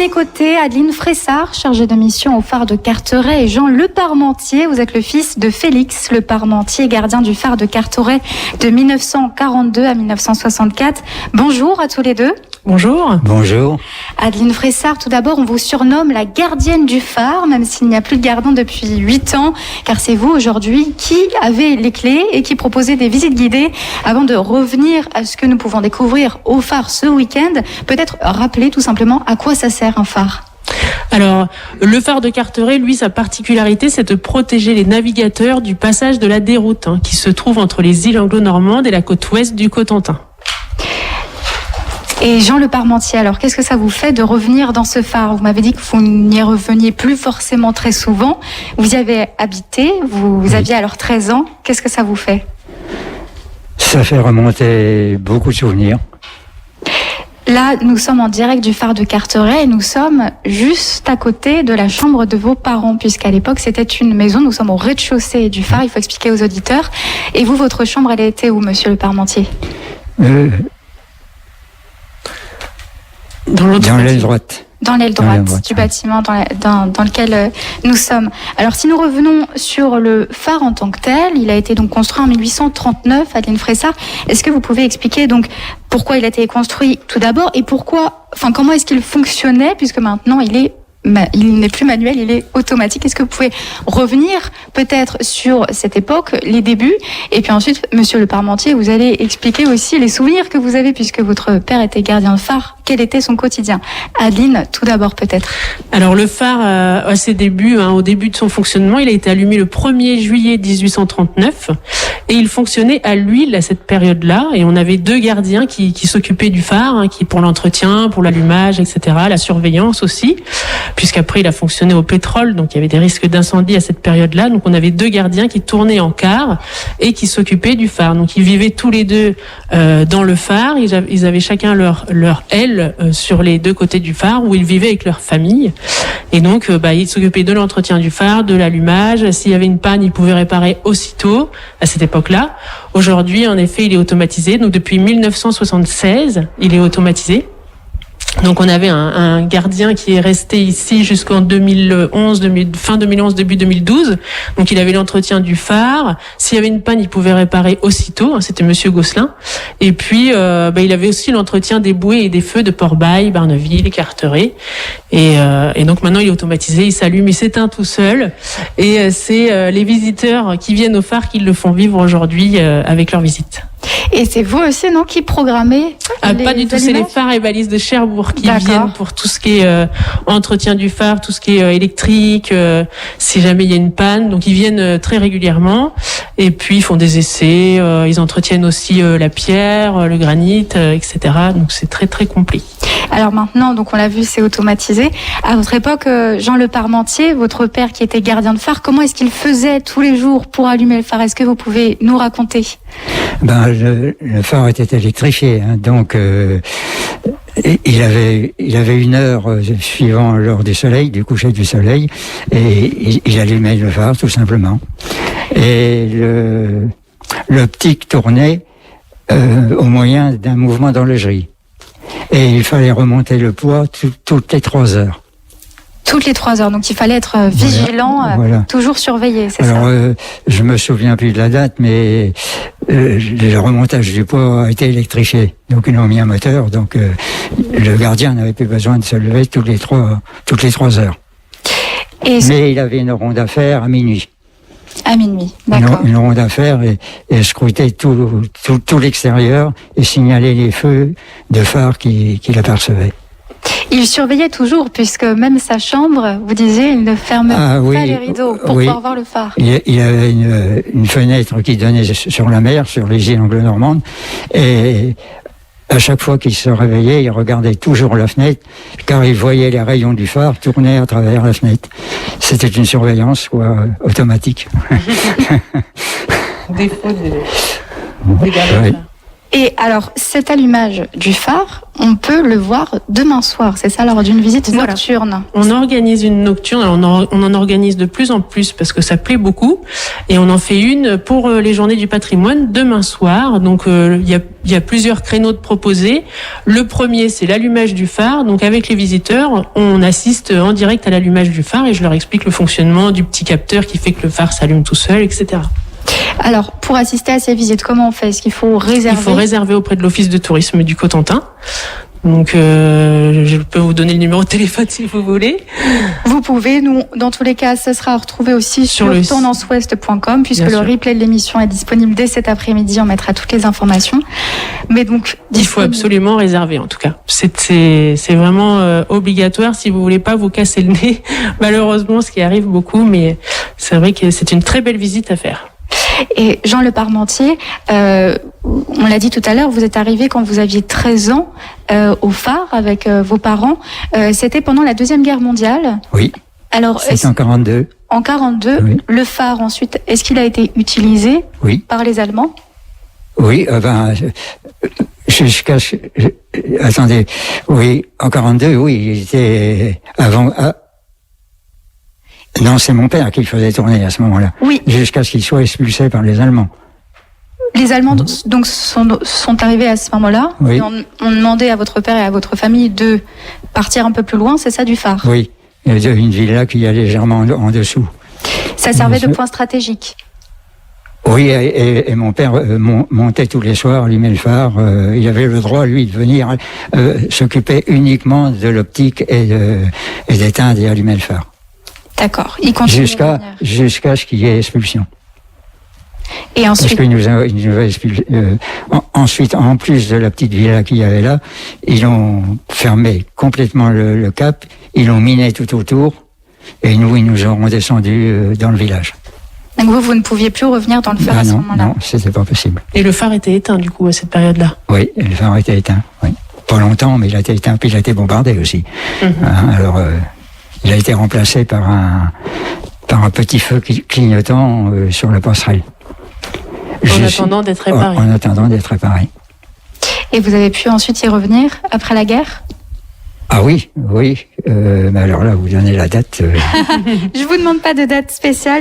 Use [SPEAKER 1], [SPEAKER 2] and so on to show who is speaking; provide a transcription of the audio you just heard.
[SPEAKER 1] mes côtés, Adeline Fressard, chargée de mission au phare de Carteret, et Jean Leparmentier. Vous êtes le fils de Félix Leparmentier, gardien du phare de Carteret de 1942 à 1964. Bonjour à tous les deux.
[SPEAKER 2] Bonjour.
[SPEAKER 3] Bonjour.
[SPEAKER 1] Adeline Fressard, tout d'abord, on vous surnomme la gardienne du phare, même s'il n'y a plus de gardien depuis 8 ans, car c'est vous aujourd'hui qui avez les clés et qui proposez des visites guidées. Avant de revenir à ce que nous pouvons découvrir au phare ce week-end, peut-être rappeler tout simplement à quoi ça sert un phare.
[SPEAKER 2] Alors, le phare de Carteret, lui, sa particularité, c'est de protéger les navigateurs du passage de la déroute, qui se trouve entre les îles anglo-normandes et la côte ouest du Cotentin.
[SPEAKER 1] Et Jean Leparmentier, alors qu'est-ce que ça vous fait de revenir dans ce phare ? Vous m'avez dit que vous n'y reveniez plus forcément très souvent. Vous y avez habité, vous aviez alors 13 ans. Qu'est-ce que ça vous fait ?
[SPEAKER 3] Ça fait remonter beaucoup de souvenirs.
[SPEAKER 1] Là, nous sommes en direct du phare de Carteret et nous sommes juste à côté de la chambre de vos parents, puisqu'à l'époque, c'était une maison. Nous sommes au rez-de-chaussée du phare, il faut expliquer aux auditeurs. Et vous, votre chambre, elle a été où, monsieur Leparmentier ?
[SPEAKER 3] Dans l'aile droite.
[SPEAKER 1] Dans l'aile droite du bâtiment dans lequel nous sommes. Alors, si nous revenons sur le phare en tant que tel, il a été donc construit en 1839, Adeline Fressard. Est-ce que vous pouvez expliquer donc pourquoi il a été construit tout d'abord et comment est-ce qu'il fonctionnait, puisque maintenant il n'est plus manuel, il est automatique. Est-ce que vous pouvez revenir peut-être sur cette époque, les débuts, et puis ensuite, monsieur Leparmentier, vous allez expliquer aussi les souvenirs que vous avez, puisque votre père était gardien de phare. Quel était son quotidien ? Adeline, tout d'abord peut-être.
[SPEAKER 2] Alors le phare, à ses débuts, au début de son fonctionnement, il a été allumé le 1er juillet 1839 et il fonctionnait à l'huile à cette période-là. Et on avait 2 gardiens qui s'occupaient du phare, qui pour l'entretien, pour l'allumage, etc., la surveillance aussi, puisqu'après il a fonctionné au pétrole, donc il y avait des risques d'incendie à cette période-là. Donc on avait 2 gardiens qui tournaient en quart et qui s'occupaient du phare. Donc ils vivaient tous les deux dans le phare. Ils avaient chacun leur aile sur les 2 côtés du phare où ils vivaient avec leur famille. Et donc, ils s'occupaient de l'entretien du phare, de l'allumage. S'il y avait une panne, ils pouvaient réparer aussitôt à cette époque-là. Aujourd'hui, en effet, il est automatisé. Donc, depuis 1976, il est automatisé. Donc on avait un gardien qui est resté ici jusqu'en fin 2011, début 2012. Donc il avait l'entretien du phare. S'il y avait une panne, il pouvait réparer aussitôt. C'était monsieur Gosselin. Et puis il avait aussi l'entretien des bouées et des feux de Port-Bail, Barneville, Carteret. Et donc maintenant il est automatisé, il s'allume, il s'éteint tout seul. Et c'est les visiteurs qui viennent au phare qui le font vivre aujourd'hui avec leur visite.
[SPEAKER 1] Et c'est vous aussi, non, qui programmez
[SPEAKER 2] pas du tout, c'est les phares et balises de Cherbourg qui viennent pour tout ce qui est entretien du phare, tout ce qui est électrique, si jamais il y a une panne. Donc ils viennent très régulièrement et puis ils font des essais, ils entretiennent aussi la pierre, le granit, etc. Donc c'est très très complet.
[SPEAKER 1] Alors maintenant, donc on l'a vu, c'est automatisé. À votre époque, Jean Leparmentier, votre père qui était gardien de phare, comment est-ce qu'il faisait tous les jours pour allumer le phare ? Est-ce que vous pouvez nous raconter ?
[SPEAKER 3] Le phare était électrifié, donc il avait 1 heure suivant l'heure du soleil, du coucher du soleil, et il allumait le phare tout simplement. Et l'optique tournait au moyen d'un mouvement d'horlogerie. Et il fallait remonter le poids toutes les 3 heures.
[SPEAKER 1] Toutes les 3 heures, donc il fallait être vigilant, voilà. Toujours surveillé, c'est ça ?
[SPEAKER 3] Alors, je me souviens plus de la date, mais le remontage du poids a été électrifié. Donc ils ont mis un moteur, donc le gardien n'avait plus besoin de se lever toutes les 3 heures. Mais il avait une ronde à faire à minuit.
[SPEAKER 1] À minuit, d'accord.
[SPEAKER 3] Une ronde à faire et scruter tout l'extérieur et signaler les feux de phare qu'il apercevait.
[SPEAKER 1] Il surveillait toujours, puisque même sa chambre, vous disiez, il ne ferme pas les rideaux pour pouvoir voir le phare.
[SPEAKER 3] Il avait une fenêtre qui donnait sur la mer, sur les îles anglo-normandes, et à chaque fois qu'il se réveillait, il regardait toujours la fenêtre, car il voyait les rayons du phare tourner à travers la fenêtre. C'était une surveillance automatique.
[SPEAKER 2] Défaut des gardiens.
[SPEAKER 1] Et alors, cet allumage du phare, on peut le voir demain soir, c'est ça, lors d'une visite nocturne.
[SPEAKER 2] On organise une nocturne, alors on en organise de plus en plus parce que ça plaît beaucoup, et on en fait une pour les journées du patrimoine demain soir. Donc il y a plusieurs créneaux de proposés. Le premier, c'est l'allumage du phare. Donc avec les visiteurs, on assiste en direct à l'allumage du phare et je leur explique le fonctionnement du petit capteur qui fait que le phare s'allume tout seul, etc.
[SPEAKER 1] Alors, pour assister à ces visites, comment on fait? Est-ce qu'il faut réserver?
[SPEAKER 2] Il faut réserver auprès de l'Office de tourisme du Cotentin. Donc, je peux vous donner le numéro de téléphone si vous voulez.
[SPEAKER 1] Vous pouvez, nous, dans tous les cas, ça sera retrouvé aussi sur tendanceouest.com, puisque le replay de l'émission est disponible dès cet après-midi. On mettra toutes les informations. Mais donc,
[SPEAKER 2] il faut absolument réserver, en tout cas. C'est vraiment obligatoire si vous voulez pas vous casser le nez. Malheureusement, ce qui arrive beaucoup, mais c'est vrai que c'est une très belle visite à faire.
[SPEAKER 1] Et Jean Le Parmentier, on l'a dit tout à l'heure, vous êtes arrivé quand vous aviez 13 ans au phare avec vos parents. C'était pendant la Deuxième Guerre mondiale.
[SPEAKER 3] Oui.
[SPEAKER 1] Alors,
[SPEAKER 3] c'est en 42.
[SPEAKER 1] En 42, oui. Le phare ensuite, est-ce qu'il a été utilisé par les Allemands?
[SPEAKER 3] Oui, jusqu'à... Attendez, oui, en 42, oui, il était avant... Non, c'est mon père qui le faisait tourner à ce moment-là.
[SPEAKER 1] Oui.
[SPEAKER 3] Jusqu'à ce qu'il soit expulsé par les Allemands.
[SPEAKER 1] Les Allemands donc sont arrivés à ce moment-là.
[SPEAKER 3] Oui.
[SPEAKER 1] Et on demandait à votre père et à votre famille de partir un peu plus loin, c'est ça, du phare?
[SPEAKER 3] Oui. Il y avait une villa qui allait légèrement en dessous.
[SPEAKER 1] Ça servait de point stratégique.
[SPEAKER 3] Oui, et mon père montait tous les soirs, allumait le phare. Il avait le droit, lui, de venir s'occuper uniquement de l'optique et d'éteindre et allumer le phare.
[SPEAKER 1] D'accord. Il continue
[SPEAKER 3] jusqu'à ce qu'il y ait expulsion.
[SPEAKER 1] Et ensuite,
[SPEAKER 3] parce qu'il nous a expulsé. Ensuite, en plus de la petite villa qu'il y avait là, ils ont fermé complètement le cap. Ils l'ont miné tout autour. Et nous, ils nous ont redescendus dans le village.
[SPEAKER 1] Donc vous ne pouviez plus revenir dans le phare à ce moment-là?
[SPEAKER 3] Non, c'était pas possible.
[SPEAKER 2] Et le phare était éteint, du coup, à cette période-là?
[SPEAKER 3] Oui, le phare était éteint, oui. Pas longtemps, mais il a été éteint, puis il a été bombardé aussi. Alors, il a été remplacé par un petit feu clignotant sur la passerelle.
[SPEAKER 2] En attendant d'être réparé.
[SPEAKER 3] En attendant d'être réparé.
[SPEAKER 1] Et vous avez pu ensuite y revenir après la guerre?
[SPEAKER 3] Ah oui. Mais alors là, vous donnez la date.
[SPEAKER 1] Je vous demande pas de date spéciale.